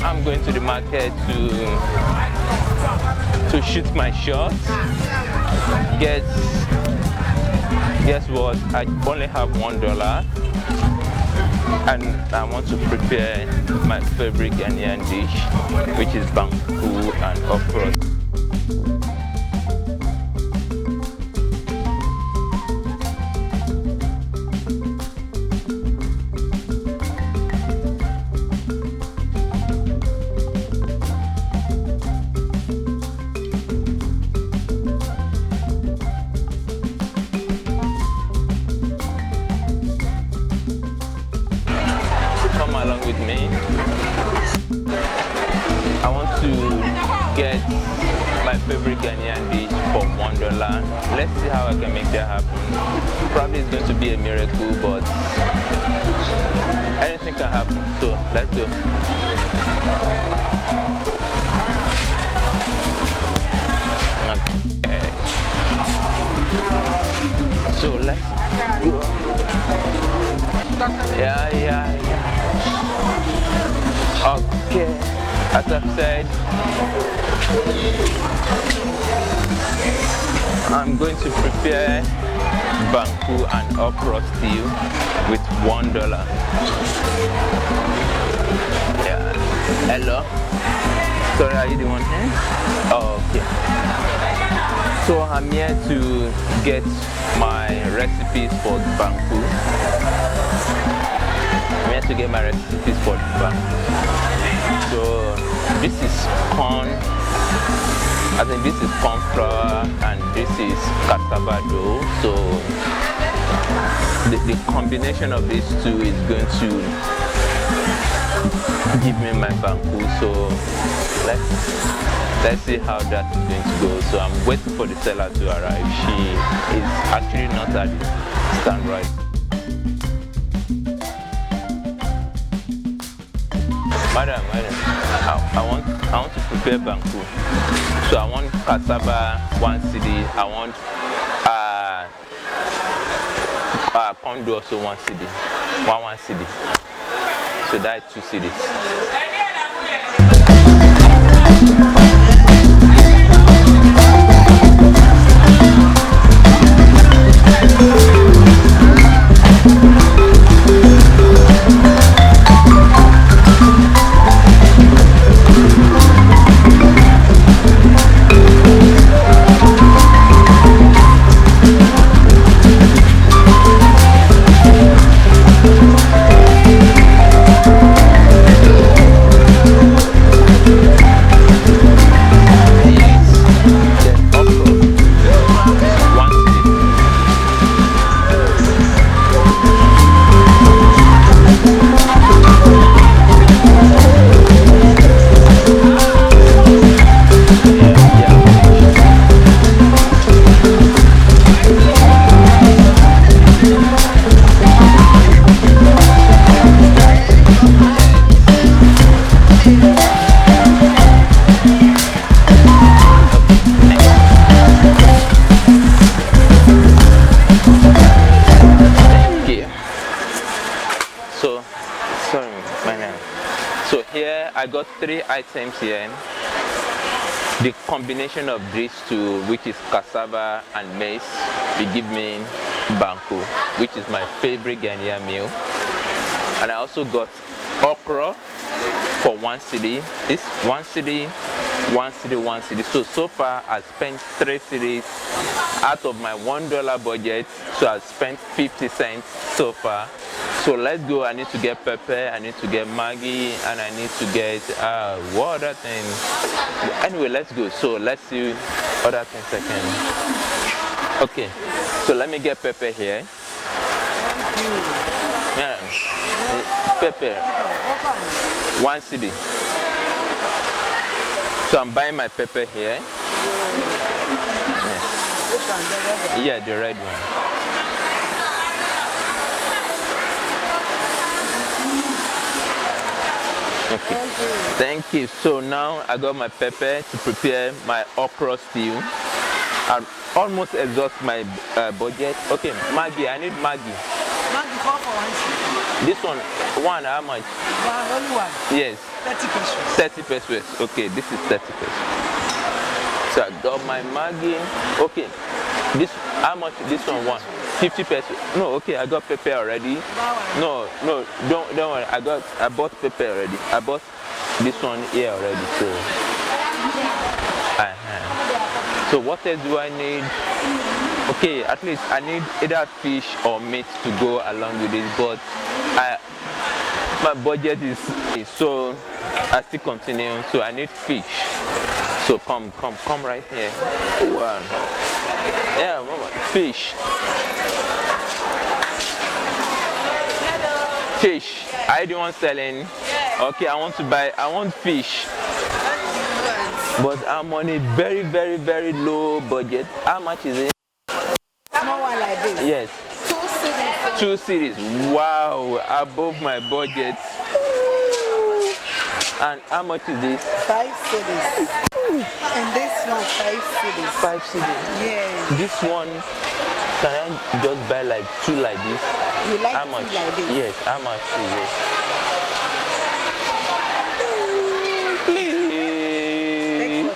I'm going to the market to shoot my shot. Guess what? I only have $1 and I want to prepare my favorite Ghanaian dish, which is Banku and Okro. Along with me, I want to get my favorite Ghanaian dish for $1. Let's see how I can make that happen. Probably it's going to be a miracle, but anything can happen. So let's go. Okay. So let's go. Yeah. Okay, as I've said, I'm going to prepare Banku and Okro stew with $1. Yeah. Hello? Sorry, are you the one here? Oh, okay. So I'm here to get my recipes for Banku. To get my recipes for the Banku. So this is corn. I think this is corn flour and this is cassava dough. So the combination of these two is going to give me my Banku. So let's see how that is going to go. So I'm waiting for the seller to arrive. She is actually not at the stand right. Madam, I want to prepare Banku. So I want cassava 1 cedi. I want corn dough also 1 cedi. 1 cedi. So that's 2 cedis. I got 3 items here. The combination of these two, which is cassava and maize, will give me Banku, which is my favorite Ghanaian meal. And I also got okra for 1 cedi. It's 1 cedi, 1 cedi, 1 cedi. So far I spent 3 cedis out of my $1 budget. So I spent 50 cents so far. So let's go. I need to get pepper, I need to get Maggi, and I need to get what other thing. Anyway, let's go. So let's see other things I can. Okay, so let me get pepper here. Yeah, pepper 1 cedi. So I'm buying my pepper here. Yeah, the red one. Okay. Thank you. So now I got my pepper to prepare my okra stew. I almost exhaust my budget. Okay, Maggi. I need Maggi. Maggi 4 for 1 cedi. This one how much? Only one. Yes. 30 pesos. 30 pesos. Okay, this is 30 pesos. So I got my Maggi. Okay. This how much? This one 50 pesos. No, okay, I got pepper already. No, don't worry. I bought pepper already. I bought this one here already. So so what else do I need? Okay, at least I need either fish or meat to go along with this, but my budget is so I still continue. So I need fish. So come right here. Wow. Yeah, fish. Fish. I don't want selling. Okay, I want fish. But I'm on a very, very, very low budget. How much is it? Small one like this. Yes. 2 cities. Wow, above my budget. And how much is this? 5 cities. And this one 5 cities. 5 cities. Yeah. This one, can I just buy like 2 like this? You like how much? Like this? Yes. How much is it? Please.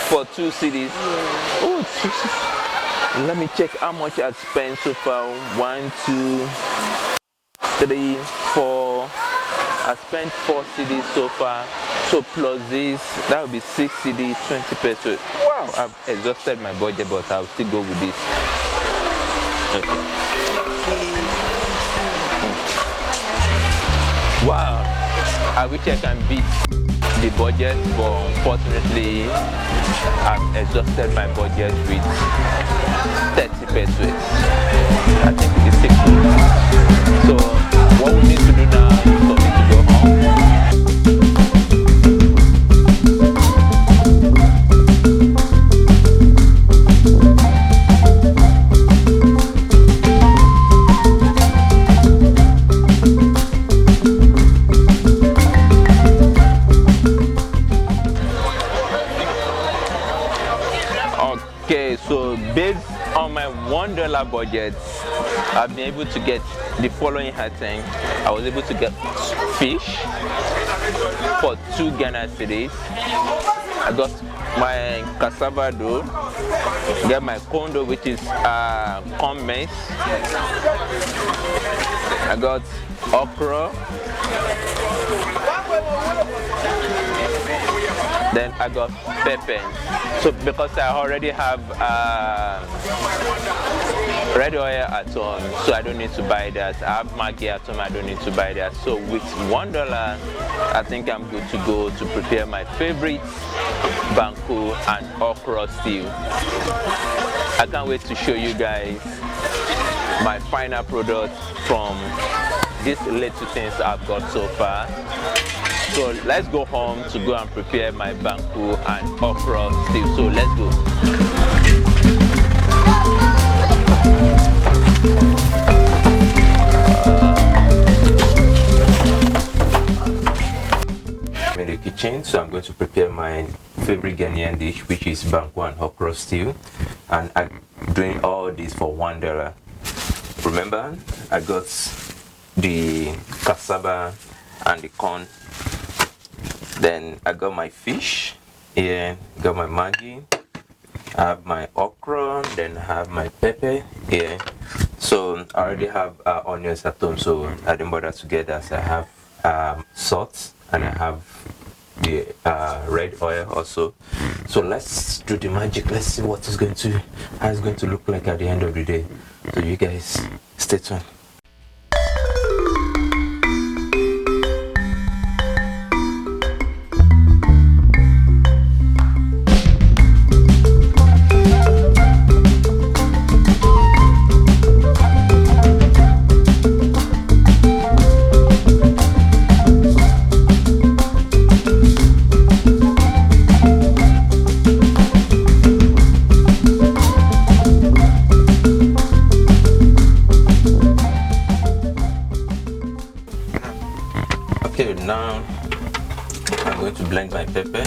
For 2 cities. Yeah. Oh, 2 cities. Let me check how much I spent so far. 1, 2, 3, 4. I spent 4 CDs so far. So plus this, that would be 6 CDs, 20 pesos. Wow, I've exhausted my budget, but I'll still go with this. Okay. Wow, I wish I can beat the budget, but unfortunately I've exhausted my budget with 30 pesos. I think it's 6. So what we need to do now is for me to go home. Okay, so based on my $1 budget, I've been able to get the following items. I was able to get fish for 2 Ghana cedis. I got my cassava dough, get my condo, which is corn maize. I got okra. Then I got pepper. So because I already have red oil at home, so I don't need to buy that. I have Maggi at home, I don't need to buy that. So with $1, I think I'm good to go to prepare my favorite Banku and Okro stew. I can't wait to show you guys my final product from these little things I've got so far. So let's go home to go and prepare my Banku and Okro stew. So let's go. I'm in the kitchen, so I'm going to prepare my favorite Ghanaian dish, which is Banku and Okro stew. And I'm doing all this for $1. Remember, I got the cassava and the corn. Then I got my fish here, got my Maggi, I have my okra, then I have my pepper here. So I already have onions at home, so I didn't bother to get that. So I have salt and I have the red oil also. So let's do the magic. Let's see how it's going to look like at the end of the day. So you guys stay tuned. Okay, now I'm going to blend my pepper.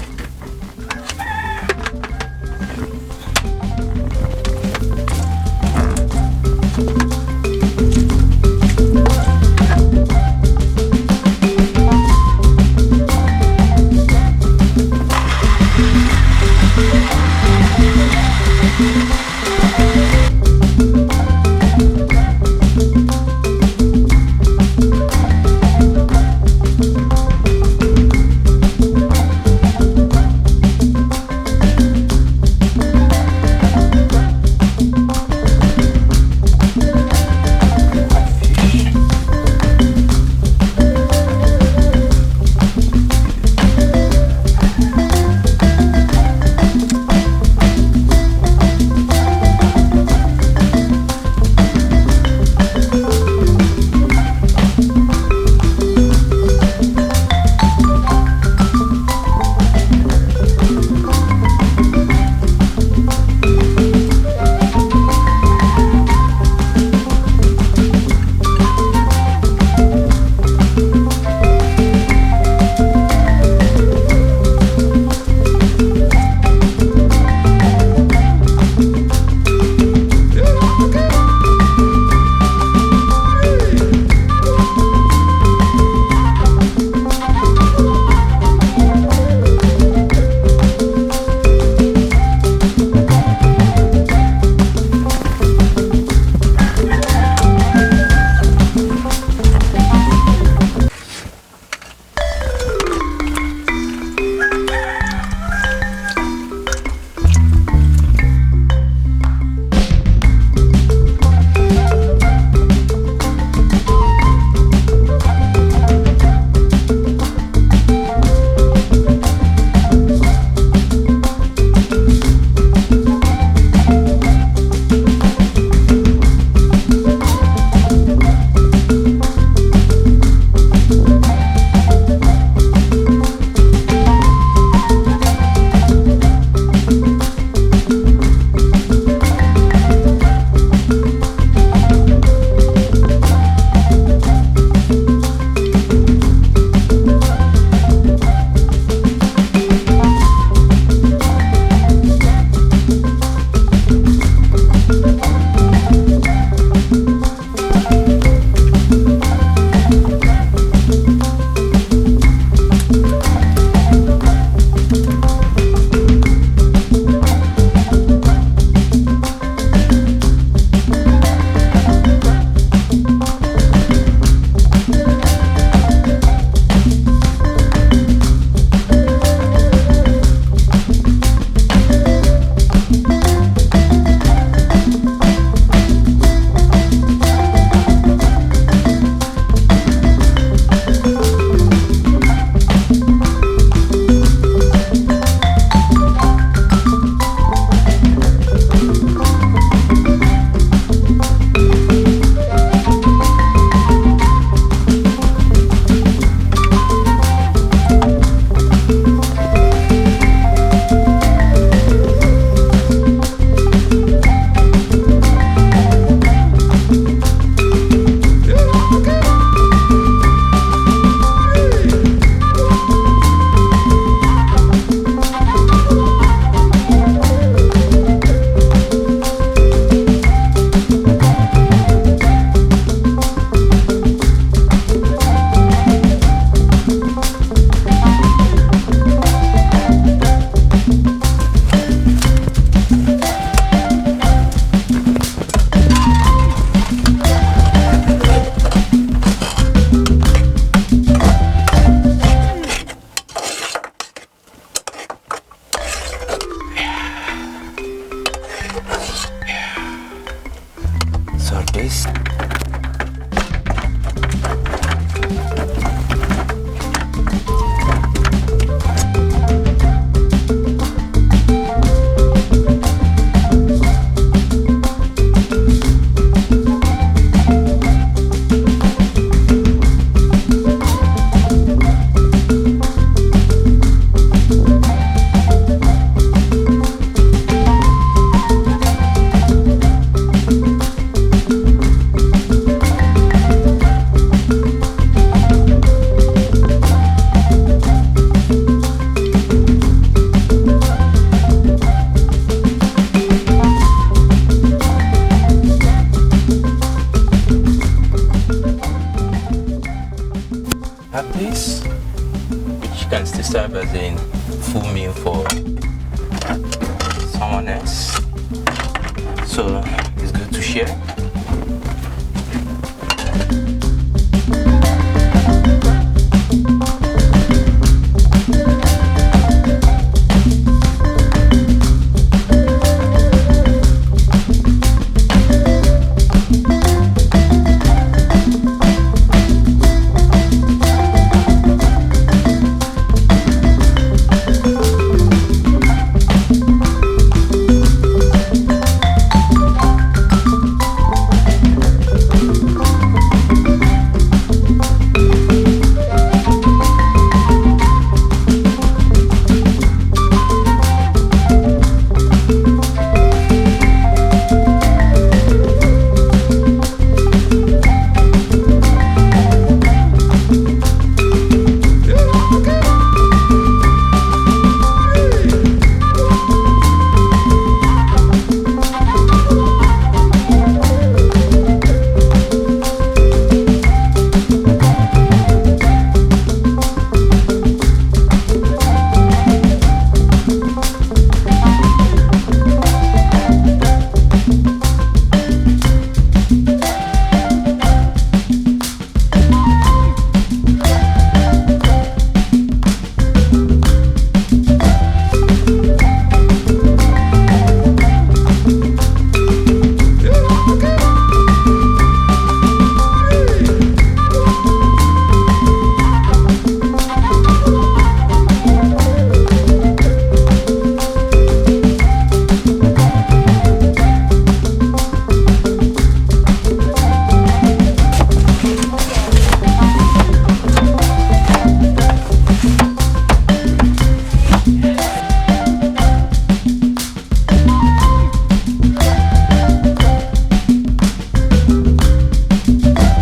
can still serve as a full meal for someone else. So it's good to share.